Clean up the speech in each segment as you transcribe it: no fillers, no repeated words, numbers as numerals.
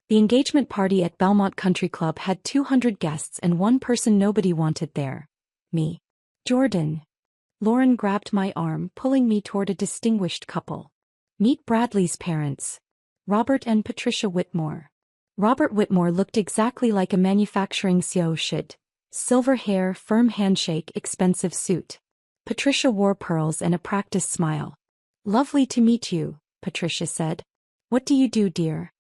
The engagement party at Belmont Country Club had 200 guests and one person nobody wanted there. Me. Jordan. Lauren grabbed my arm, pulling me toward a distinguished couple. Meet Bradley's parents. Robert and Patricia Whitmore. Robert Whitmore looked exactly like a manufacturing CEO should. Silver hair, firm handshake, expensive suit. Patricia wore pearls and a practiced smile. Lovely to meet you, Patricia said. What do you do, dear?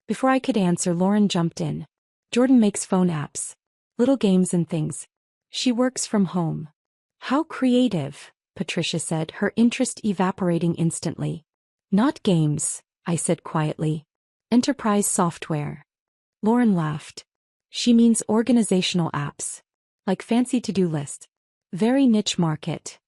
Before I could answer, Lauren jumped in. Jordan makes phone apps. Little games and things. She works from home. How creative, Patricia said, her interest evaporating instantly. Not games, I said quietly. Enterprise software. Lauren laughed. She means organizational apps. Like fancy to-do list. Very niche market.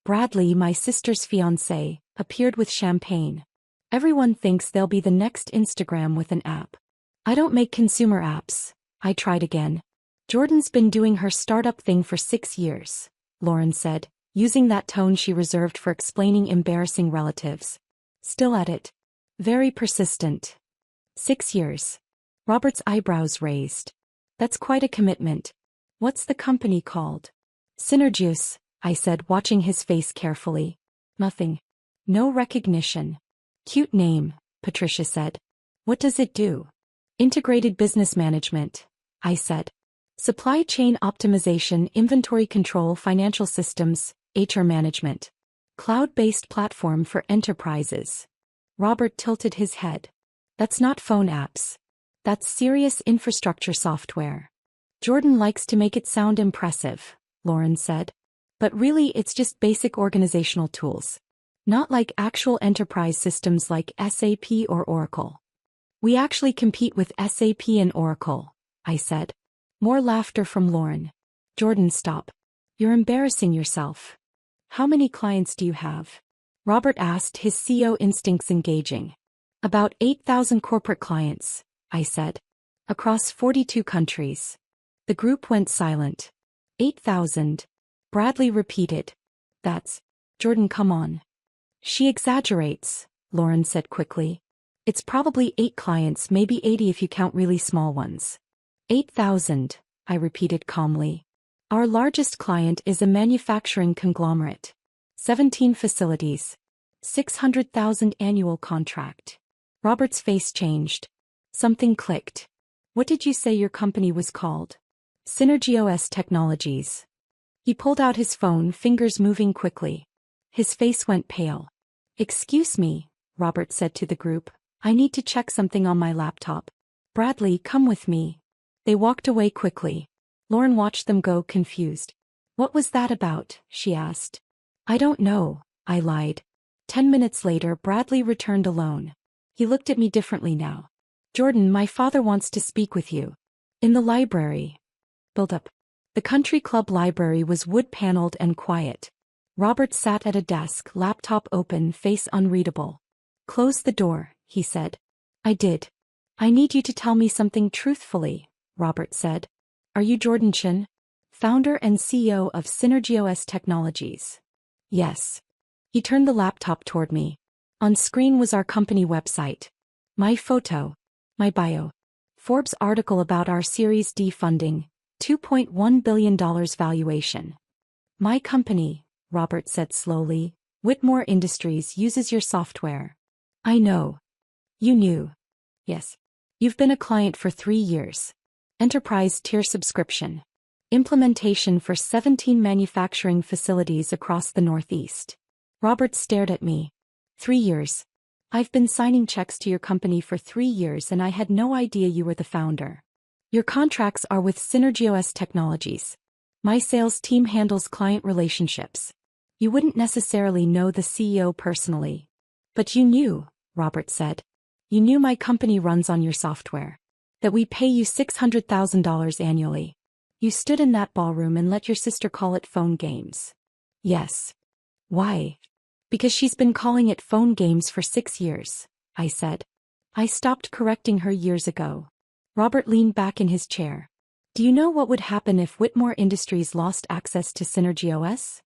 Bradley, my sister's fiancé, appeared with champagne. Everyone thinks they'll be the next Instagram with an app. I don't make consumer apps. I tried again. Jordan's been doing her startup thing for 6 years, Lauren said, using that tone she reserved for explaining embarrassing relatives. Still at it. Very persistent. 6 years. Robert's eyebrows raised. That's quite a commitment. What's the company called? Synergios, I said, watching his face carefully. Nothing. No recognition. Cute name, Patricia said. What does it do? Integrated business management, I said. Supply chain optimization, inventory control, financial systems, HR management. Cloud-based platform for enterprises. Robert tilted his head. That's not phone apps. That's serious infrastructure software. Jordan likes to make it sound impressive, Lauren said. But really it's just basic organizational tools. Not like actual enterprise systems like SAP or Oracle. We actually compete with SAP and Oracle, I said. More laughter from Lauren. Jordan, stop. You're embarrassing yourself. How many clients do you have? Robert asked, his CEO instincts engaging. About 8,000 corporate clients, I said. Across 42 countries. The group went silent. 8,000. Bradley repeated. That's. Jordan, come on. She exaggerates, Lauren said quickly. It's probably 8 clients, maybe 80 if you count really small ones. 8,000, I repeated calmly. Our largest client is a manufacturing conglomerate. 17 facilities. 600,000 annual contract. Robert's face changed. Something clicked. What did you say your company was called? Synergios Technologies. He pulled out his phone, fingers moving quickly. His face went pale. Excuse me, Robert said to the group. I need to check something on my laptop. Bradley, come with me. They walked away quickly. Lauren watched them go, confused. What was that about? She asked. I don't know, I lied. 10 minutes later, Bradley returned alone. He looked at me differently now. Jordan, my father wants to speak with you. In the library. Build up. The country club library was wood-paneled and quiet. Robert sat at a desk, laptop open, face unreadable. Close the door, he said. I did. I need you to tell me something truthfully, Robert said. Are you Jordan Chin? Founder and CEO of Synergios Technologies. Yes. He turned the laptop toward me. On screen was our company website. My photo. My bio. Forbes article about our Series D funding. $2.1 billion valuation. My company, Robert said slowly, Whitmore Industries uses your software. I know. You knew. Yes. You've been a client for 3 years. Enterprise tier subscription. Implementation for 17 manufacturing facilities across the Northeast. Robert stared at me. 3 years. I've been signing checks to your company for 3 years and I had no idea you were the founder. Your contracts are with Synergios Technologies. My sales team handles client relationships. You wouldn't necessarily know the CEO personally. But you knew, Robert said. You knew my company runs on your software. That we pay you $600,000 annually. You stood in that ballroom and let your sister call it phone games. Yes. Why? Because she's been calling it phone games for 6 years, I said. I stopped correcting her years ago. Robert leaned back in his chair. Do you know what would happen if Whitmore Industries lost access to Synergios?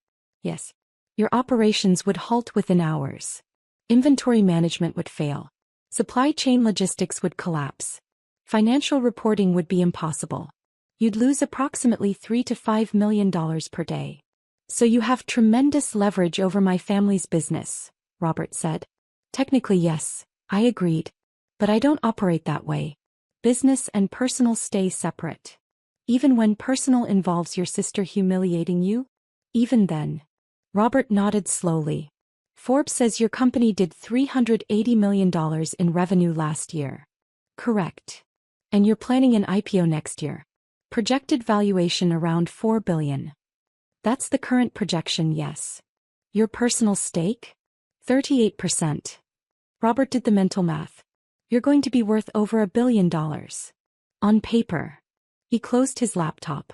Yes. Your operations would halt within hours. Inventory management would fail. Supply chain logistics would collapse. Financial reporting would be impossible. You'd lose approximately $3 to $5 million per day. So you have tremendous leverage over my family's business, Robert said. Technically yes, I agreed. But I don't operate that way. Business and personal stay separate. Even when personal involves your sister humiliating you? Even then. Robert nodded slowly. Forbes says your company did $380 million in revenue last year. Correct. And you're planning an IPO next year. Projected valuation around $4 billion. That's the current projection, yes. Your personal stake? 38%. Robert did the mental math. You're going to be worth over $1 billion. On paper. He closed his laptop.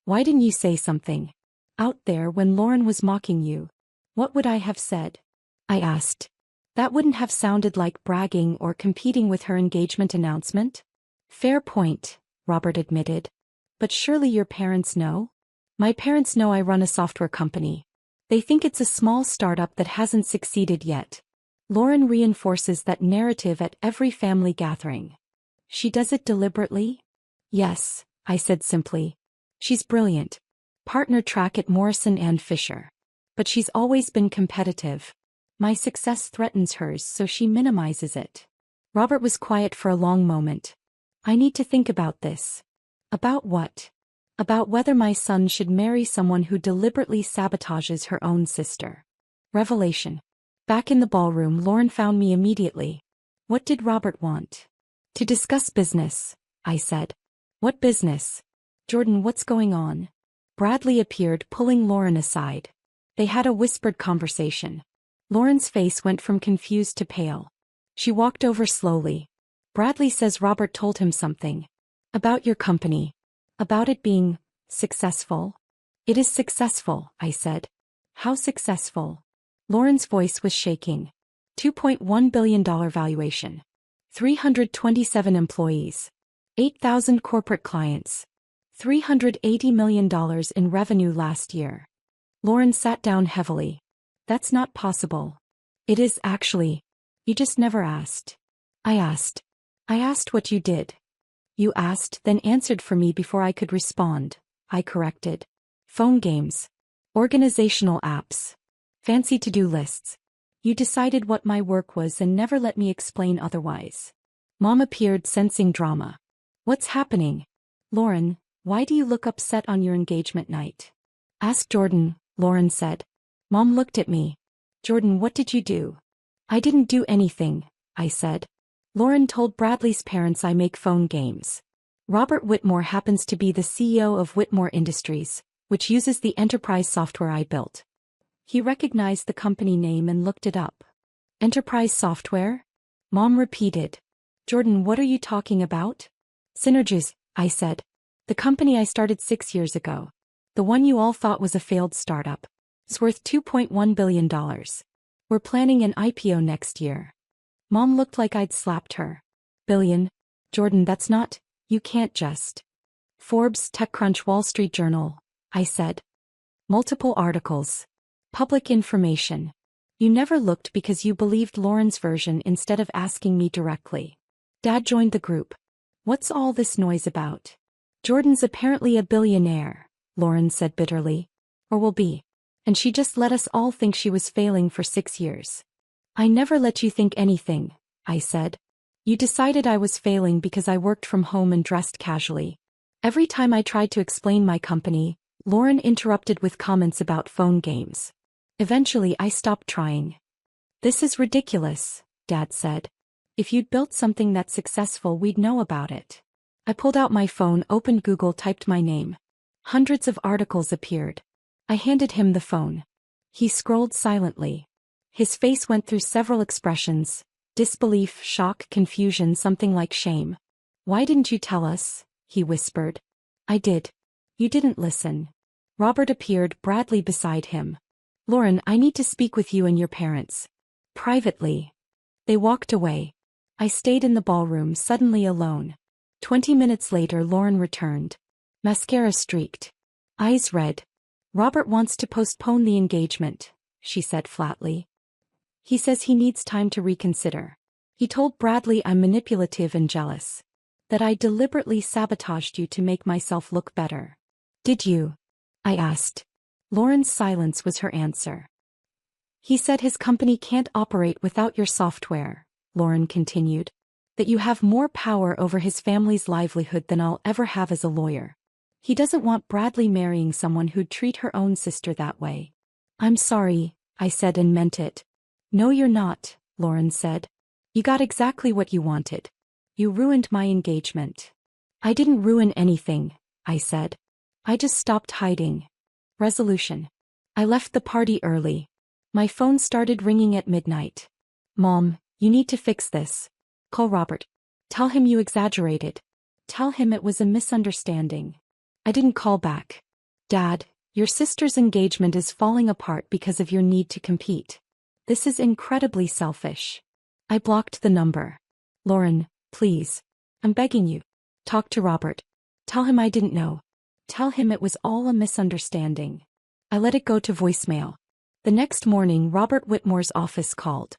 Why didn't you say something? Out there when Lauren was mocking you. What would I have said? I asked. That wouldn't have sounded like bragging or competing with her engagement announcement? Fair point, Robert admitted. But surely your parents know? My parents know I run a software company. They think it's a small startup that hasn't succeeded yet. Lauren reinforces that narrative at every family gathering. She does it deliberately? Yes, I said simply. She's brilliant. Partner track at Morrison and Fisher. But she's always been competitive. My success threatens hers, so she minimizes it. Robert was quiet for a long moment. I need to think about this. About what? About whether my son should marry someone who deliberately sabotages her own sister. Revelation. Back in the ballroom, Lauren found me immediately. What did Robert want? To discuss business, I said. What business? Jordan, what's going on? Bradley appeared, pulling Lauren aside. They had a whispered conversation. Lauren's face went from confused to pale. She walked over slowly. Bradley says Robert told him something. About your company. About it being successful. It is successful, I said. How successful? Lauren's voice was shaking. $2.1 billion valuation. 327 employees. 8,000 corporate clients. $380 million in revenue last year. Lauren sat down heavily. That's not possible. It is actually. You just never asked. I asked. I asked what you did. You asked, then answered for me before I could respond, I corrected. Phone games. Organizational apps. Fancy to-do lists. You decided what my work was and never let me explain otherwise. Mom appeared, sensing drama. What's happening? Lauren, why do you look upset on your engagement night? Ask Jordan, Lauren said. Mom looked at me. Jordan, what did you do? I didn't do anything, I said. Lauren told Bradley's parents I make phone games. Robert Whitmore happens to be the CEO of Whitmore Industries, which uses the enterprise software I built. He recognized the company name and looked it up. Enterprise software? Mom repeated. Jordan, what are you talking about? Synergies, I said. The company I started 6 years ago. The one you all thought was a failed startup. It's worth $2.1 billion. We're planning an IPO next year. Mom looked like I'd slapped her. Billion? Jordan, that's not, you can't just. Forbes, TechCrunch, Wall Street Journal, I said. Multiple articles. Public information. You never looked because you believed Lauren's version instead of asking me directly. Dad joined the group. What's all this noise about? Jordan's apparently a billionaire, Lauren said bitterly. Or will be. And she just let us all think she was failing for 6 years. I never let you think anything, I said. You decided I was failing because I worked from home and dressed casually. Every time I tried to explain my company, Lauren interrupted with comments about phone games. Eventually I stopped trying. This is ridiculous, Dad said. If you'd built something that's successful, we'd know about it. I pulled out my phone, opened Google, typed my name. Hundreds of articles appeared. I handed him the phone. He scrolled silently. His face went through several expressions: disbelief, shock, confusion, something like shame. Why didn't you tell us? He whispered. I did. You didn't listen. Robert appeared, Bradley beside him. Lauren, I need to speak with you and your parents. Privately. They walked away. I stayed in the ballroom, suddenly alone. 20 minutes later, Lauren returned. Mascara streaked. Eyes red. Robert wants to postpone the engagement, she said flatly. He says he needs time to reconsider. He told Bradley I'm manipulative and jealous. That I deliberately sabotaged you to make myself look better. Did you? I asked. Lauren's silence was her answer. He said his company can't operate without your software, Lauren continued. That you have more power over his family's livelihood than I'll ever have as a lawyer. He doesn't want Bradley marrying someone who'd treat her own sister that way. I'm sorry, I said and meant it. No, you're not, Lauren said. You got exactly what you wanted. You ruined my engagement. I didn't ruin anything, I said. I just stopped hiding. Resolution. I left the party early. My phone started ringing at midnight. Mom, you need to fix this. Call Robert. Tell him you exaggerated. Tell him it was a misunderstanding. I didn't call back. Dad, your sister's engagement is falling apart because of your need to compete. This is incredibly selfish. I blocked the number. Lauren, please. I'm begging you. Talk to Robert. Tell him I didn't know. Tell him it was all a misunderstanding. I let it go to voicemail. The next morning, Robert Whitmore's office called.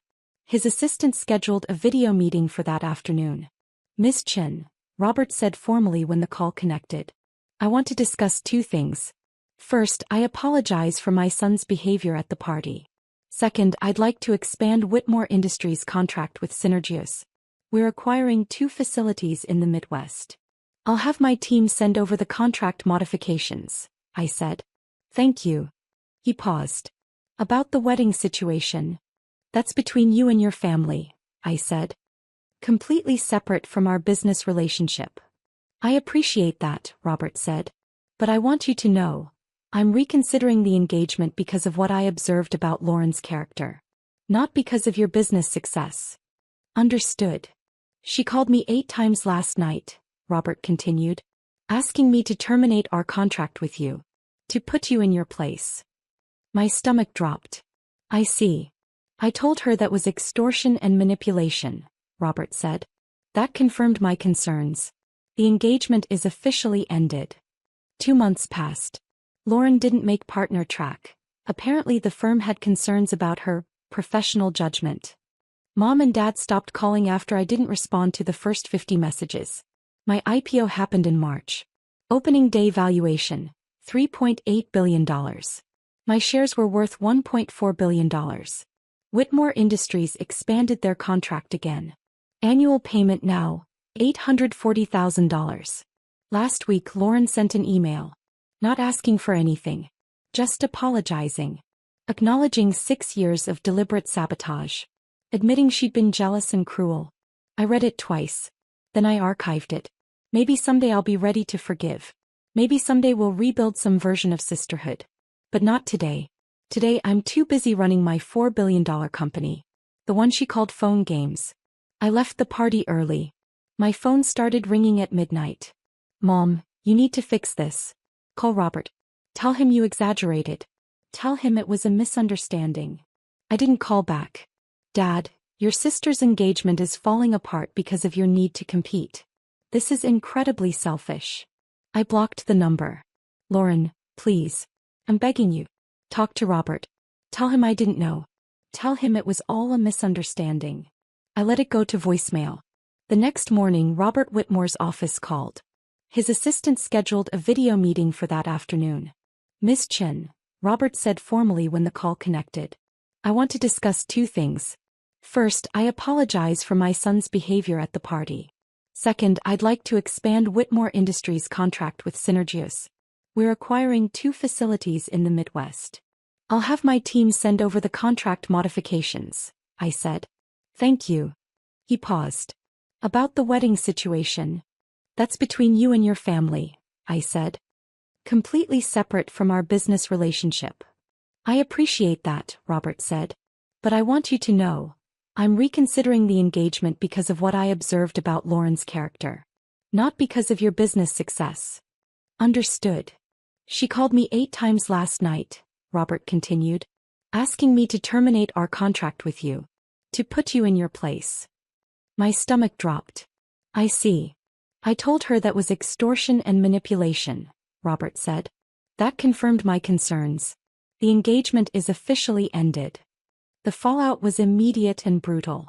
His assistant scheduled a video meeting for that afternoon. Ms. Chin, Robert said formally when the call connected. I want to discuss two things. First, I apologize for my son's behavior at the party. Second, I'd like to expand Whitmore Industries' contract with Synergius. We're acquiring 2 facilities in the Midwest. I'll have my team send over the contract modifications, I said. Thank you. He paused. About the wedding situation. That's between you and your family, I said. Completely separate from our business relationship. I appreciate that, Robert said. But I want you to know, I'm reconsidering the engagement because of what I observed about Lauren's character. Not because of your business success. Understood. She called me 8 times last night, Robert continued, asking me to terminate our contract with you. To put you in your place. My stomach dropped. I see. I told her that was extortion and manipulation, Robert said. That confirmed my concerns. The engagement is officially ended. 2 months passed. Lauren didn't make partner track. Apparently the firm had concerns about her professional judgment. Mom and Dad stopped calling after I didn't respond to the first 50 messages. My IPO happened in March. Opening day valuation, $3.8 billion. My shares were worth $1.4 billion. Whitmore Industries expanded their contract again. Annual payment now, $840,000. Last week Lauren sent an email. Not asking for anything. Just apologizing. Acknowledging 6 years of deliberate sabotage. Admitting she'd been jealous and cruel. I read it twice. Then I archived it. Maybe someday I'll be ready to forgive. Maybe someday we'll rebuild some version of sisterhood. But not today. Today I'm too busy running my $4 billion company. The one she called Phone Games. I left the party early. My phone started ringing at midnight. Mom, you need to fix this. Call Robert. Tell him you exaggerated. Tell him it was a misunderstanding. I didn't call back. Dad, your sister's engagement is falling apart because of your need to compete. This is incredibly selfish. I blocked the number. Lauren, please. I'm begging you. Talk to Robert. Tell him I didn't know. Tell him it was all a misunderstanding. I let it go to voicemail. The next morning Robert Whitmore's office called. His assistant scheduled a video meeting for that afternoon. Ms. Chin, Robert said formally when the call connected. I want to discuss 2 things. First, I apologize for my son's behavior at the party. Second, I'd like to expand Whitmore Industries' contract with Synergius. We're acquiring 2 facilities in the Midwest. I'll have my team send over the contract modifications, I said. Thank you. He paused. About the wedding situation. That's between you and your family, I said. Completely separate from our business relationship. I appreciate that, Robert said. But I want you to know, I'm reconsidering the engagement because of what I observed about Lauren's character. Not because of your business success. Understood. She called me 8 times last night, Robert continued, asking me to terminate our contract with you. To put you in your place. My stomach dropped. I see. I told her that was extortion and manipulation, Robert said. That confirmed my concerns. The engagement is officially ended. The fallout was immediate and brutal.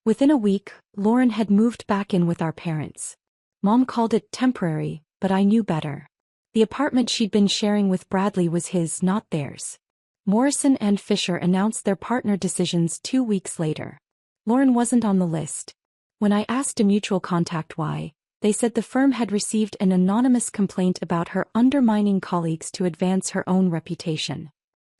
Within a week, Lauren had moved back in with our parents. Mom called it temporary, but I knew better. The apartment she'd been sharing with Bradley was his, not theirs. Morrison and Fisher announced their partner decisions 2 weeks later. Lauren wasn't on the list. When I asked a mutual contact why, they said the firm had received an anonymous complaint about her undermining colleagues to advance her own reputation.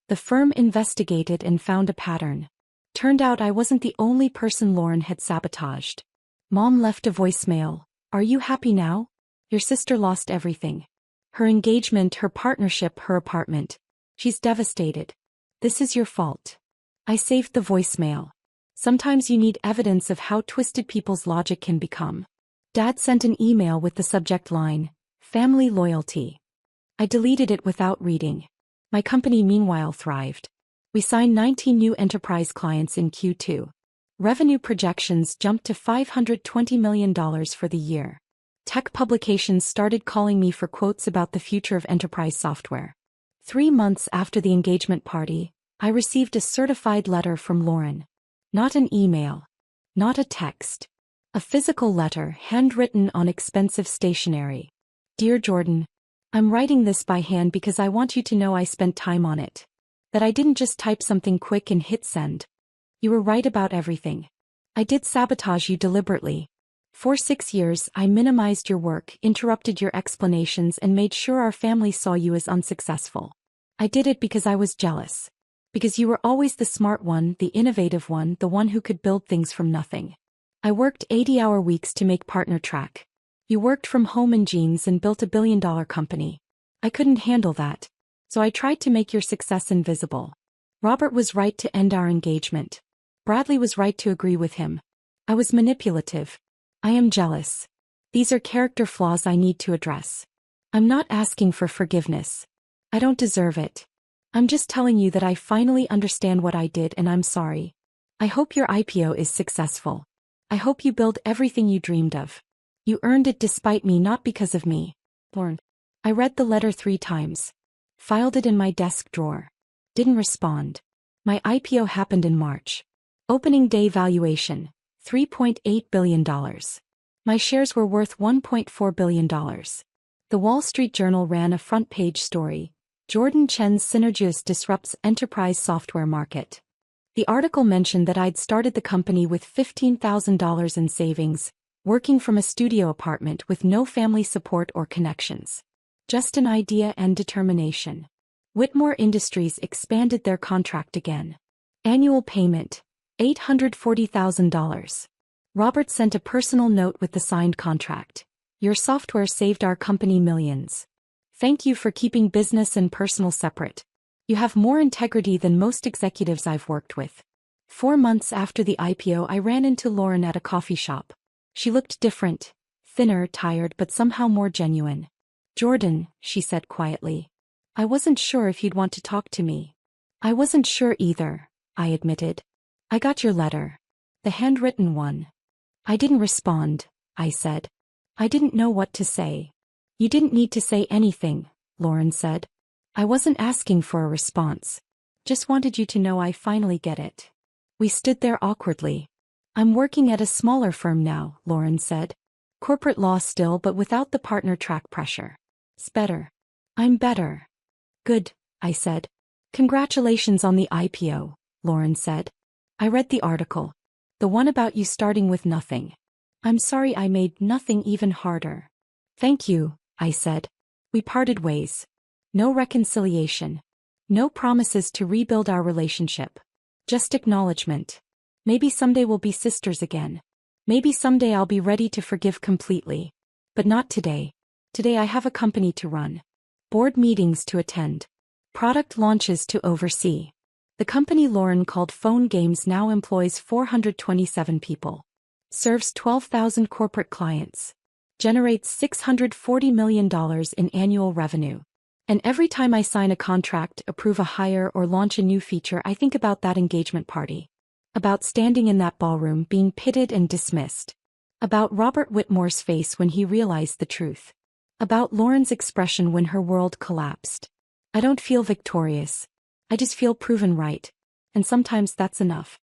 The firm investigated and found a pattern. Turned out I wasn't the only person Lauren had sabotaged. Mom left a voicemail. "Are you happy now? Your sister lost everything. Her engagement, her partnership, her apartment. She's devastated. This is your fault." I saved the voicemail. Sometimes you need evidence of how twisted people's logic can become. Dad sent an email with the subject line, "Family Loyalty." I deleted it without reading. My company meanwhile thrived. We signed 19 new enterprise clients in Q2. Revenue projections jumped to $520 million for the year. Tech publications started calling me for quotes about the future of enterprise software. 3 months after the engagement party, I received a certified letter from Lauren. Not an email. Not a text. A physical letter handwritten on expensive stationery. "Dear Jordan, I'm writing this by hand because I want you to know I spent time on it. That I didn't just type something quick and hit send. You were right about everything. I did sabotage you deliberately. For 6 years, I minimized your work, interrupted your explanations, and made sure our family saw you as unsuccessful. I did it because I was jealous. Because you were always the smart one, the innovative one, the one who could build things from nothing. I worked 80-hour weeks to make PartnerTrack. You worked from home in jeans and built a billion-dollar company. I couldn't handle that. So I tried to make your success invisible. Robert was right to end our engagement. Bradley was right to agree with him. I was manipulative. I am jealous. These are character flaws I need to address. I'm not asking for forgiveness. I don't deserve it. I'm just telling you that I finally understand what I did and I'm sorry. I hope your IPO is successful. I hope you build everything you dreamed of. You earned it despite me, not because of me. Lauren. I read the letter 3 times. Filed it in my desk drawer. Didn't respond. My IPO happened in March. Opening day valuation, $3.8 billion. My shares were worth $1.4 billion. The Wall Street Journal ran a front-page story. Jordan Chen's Synergis disrupts enterprise software market. The article mentioned that I'd started the company with $15,000 in savings, working from a studio apartment with no family support or connections. Just an idea and determination. Whitmore Industries expanded their contract again. Annual payment, $840,000. Robert sent a personal note with the signed contract. Your software saved our company millions. Thank you for keeping business and personal separate. You have more integrity than most executives I've worked with. 4 months after the IPO, I ran into Lauren at a coffee shop. She looked different, thinner, tired, but somehow more genuine. "Jordan," she said quietly. "I wasn't sure if you'd want to talk to me." "I wasn't sure either," I admitted. "I got your letter. The handwritten one." "I didn't respond," I said. "I didn't know what to say." "You didn't need to say anything," Lauren said. "I wasn't asking for a response. Just wanted you to know I finally get it." We stood there awkwardly. "I'm working at a smaller firm now," Lauren said. "Corporate law still, but without the PartnerTrack pressure. It's better." "I'm better." "Good," I said. "Congratulations on the IPO," Lauren said. "I read the article. The one about you starting with nothing. I'm sorry I made nothing even harder." "Thank you," I said. We parted ways. No reconciliation. No promises to rebuild our relationship. Just acknowledgement. Maybe someday we'll be sisters again. Maybe someday I'll be ready to forgive completely. But not today. Today I have a company to run. Board meetings to attend. Product launches to oversee. The company Lauren called Phone Games now employs 427 people. Serves 12,000 corporate clients. Generates $640 million in annual revenue. And every time I sign a contract, approve a hire, or launch a new feature, I think about that engagement party. About standing in that ballroom being pitted and dismissed. About Robert Whitmore's face when he realized the truth. About Lauren's expression when her world collapsed. I don't feel victorious. I just feel proven right. And sometimes that's enough.